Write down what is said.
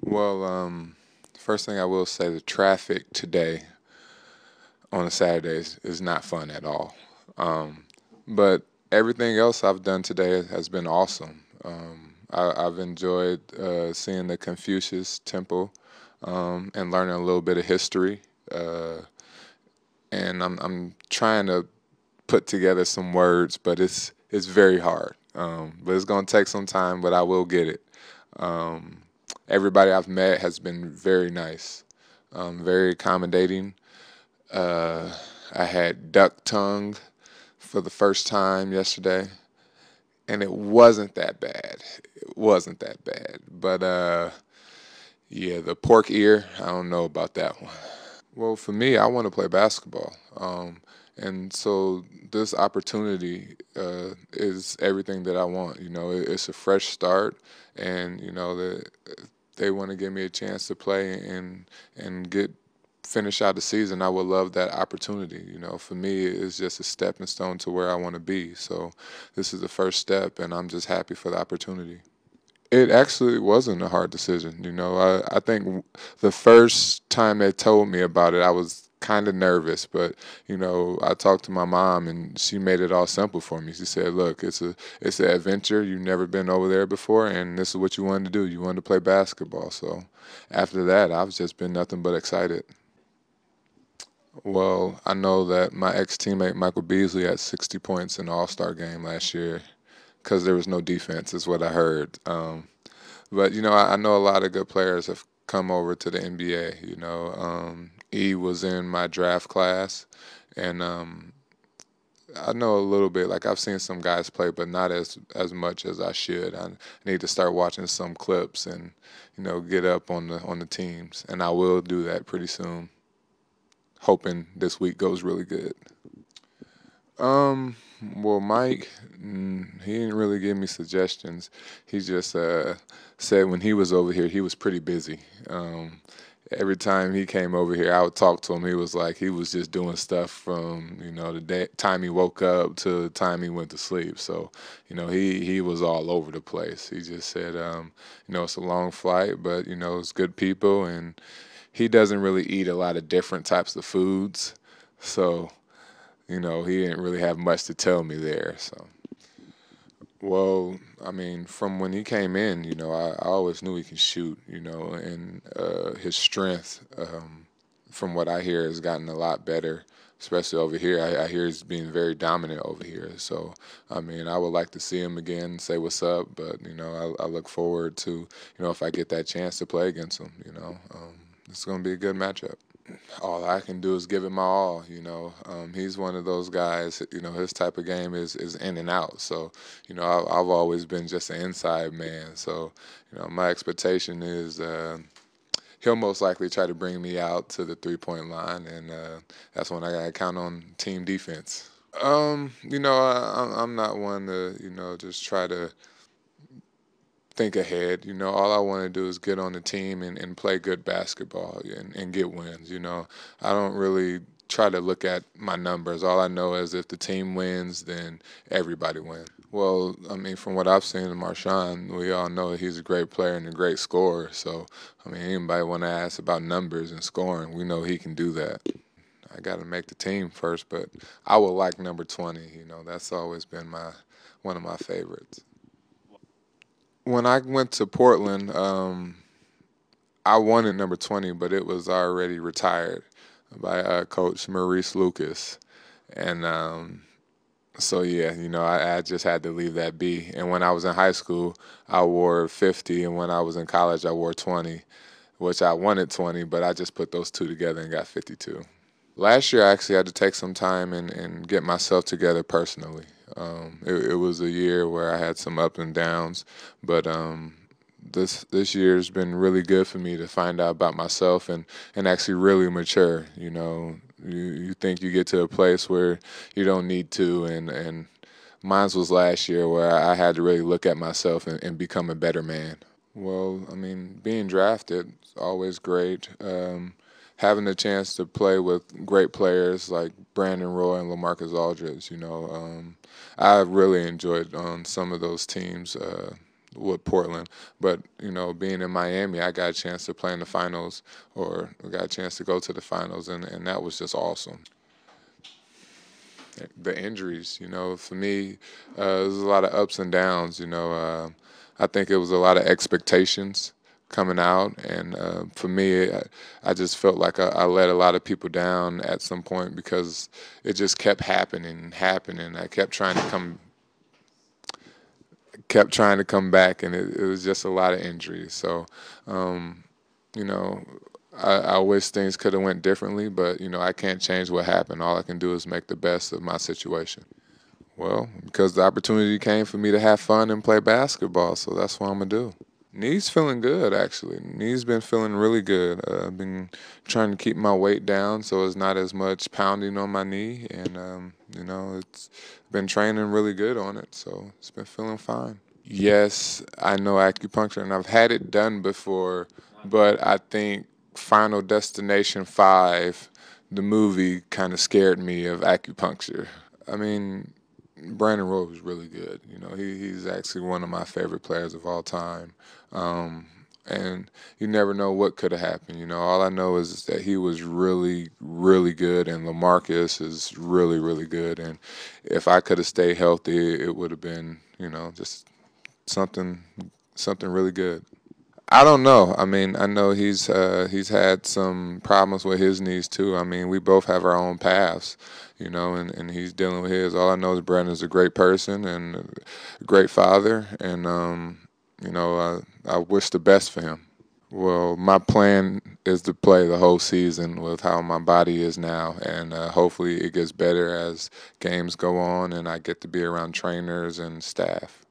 Well, first thing I will say, the traffic today on a Saturday is not fun at all. But everything else I've done today has been awesome. I've enjoyed seeing the Confucius Temple and learning a little bit of history. Uh, and I'm trying to put together some words, but it's very hard. But it's gonna take some time, but I will get it. Um, Everybody I've met has been very nice, very accommodating. Uh, I had duck tongue for the first time yesterday, and it wasn't that bad. It wasn't that bad. But yeah, the pork ear, I don't know about that one. Well, for me, I want to play basketball. And so this opportunity is everything that I want. It's a fresh start, and they want to give me a chance to play and get finish out the season. I would love that opportunity. For me, it's just a stepping stone to where I want to be. So this is the first step, and I'm just happy for the opportunity. It actually wasn't a hard decision. I think the first time they told me about it, I was kind of nervous, but I talked to my mom and she made it all simple for me. She said, "Look, it's an adventure. You've never been over there before, and this is what you wanted to do. You wanted to play basketball." So after that, I've just been nothing but excited. Well, I know that my ex teammate Michael Beasley had 60 points in the All Star game last year because there was no defense, is what I heard. But I know a lot of good players have come over to the NBA. E was in my draft class, and I know a little bit. Like I've seen some guys play, but not as much as I should. I need to start watching some clips and get up on the teams, and I will do that pretty soon. Hoping this week goes really good. Um, well, Mike, he didn't really give me suggestions. He just said when he was over here, he was pretty busy. Every time he came over here, I would talk to him. He was like he was just doing stuff from the time he woke up to the time he went to sleep. So he was all over the place. He just said it's a long flight, but it's good people, and he doesn't really eat a lot of different types of foods. So he didn't really have much to tell me there. So, well, I mean, from when he came in, I always knew he could shoot, and his strength, from what I hear, has gotten a lot better, especially over here. I hear he's being very dominant over here. So, I mean, I would like to see him again and say what's up, but, I look forward to, if I get that chance to play against him, it's going to be a good matchup. All I can do is give it my all. He's one of those guys. His type of game is in and out. So, I've always been just an inside man. So, my expectation is he'll most likely try to bring me out to the 3-point line, and that's when I got to count on team defense. I'm not one to just try to think ahead. All I want to do is get on the team and play good basketball and get wins. I don't really try to look at my numbers. All I know is if the team wins, then everybody wins. Well, I mean, from what I've seen in Marshawn, we all know that he's a great player and a great scorer. So, I mean, anybody want to ask about numbers and scoring, we know he can do that. I got to make the team first, but I would like number 20. That's always been my one of my favorites. When I went to Portland, I wanted number 20, but it was already retired by Coach Maurice Lucas. And so, yeah, I just had to leave that be. And when I was in high school, I wore 50. And when I was in college, I wore 20, which I wanted 20, but I just put those two together and got 52. Last year, I actually had to take some time and get myself together personally. It was a year where I had some up and downs, but this year's been really good for me to find out about myself and actually really mature. You think you get to a place where you don't need to, and mine was last year where I had to really look at myself and become a better man. Well, I mean, being drafted is always great. Having the chance to play with great players like Brandon Roy and LaMarcus Aldridge, I really enjoyed on some of those teams. with Portland. But being in Miami, I got a chance to play in the finals, or got a chance to go to the finals, and that was just awesome. The injuries, for me, there's a lot of ups and downs. I think it was a lot of expectations coming out, and for me, I just felt like I let a lot of people down at some point because it just kept happening. I kept trying to come back, and it was just a lot of injuries. So, um, you know, I wish things could have went differently, but I can't change what happened. All I can do is make the best of my situation. Well, because the opportunity came for me to have fun and play basketball, so that's what I'm gonna do. Knee's feeling good actually. Knee's been feeling really good. I've been trying to keep my weight down so it's not as much pounding on my knee, and it's been training really good on it, so it's been feeling fine. Yes, I know acupuncture, and I've had it done before, but I think Final Destination 5, the movie, kind of scared me of acupuncture. I mean, Brandon Rowe was really good. He's actually one of my favorite players of all time. Um, and you never know what could have happened. All I know is that he was really, really good, and LaMarcus is really, really good. And if I could have stayed healthy, it would have been, just something, something really good. I don't know. I mean, I know he's had some problems with his knees too. I mean, we both have our own paths, and he's dealing with his. All I know is Brandon's a great person and a great father, and I wish the best for him. Well, my plan is to play the whole season with how my body is now, and hopefully it gets better as games go on, and I get to be around trainers and staff.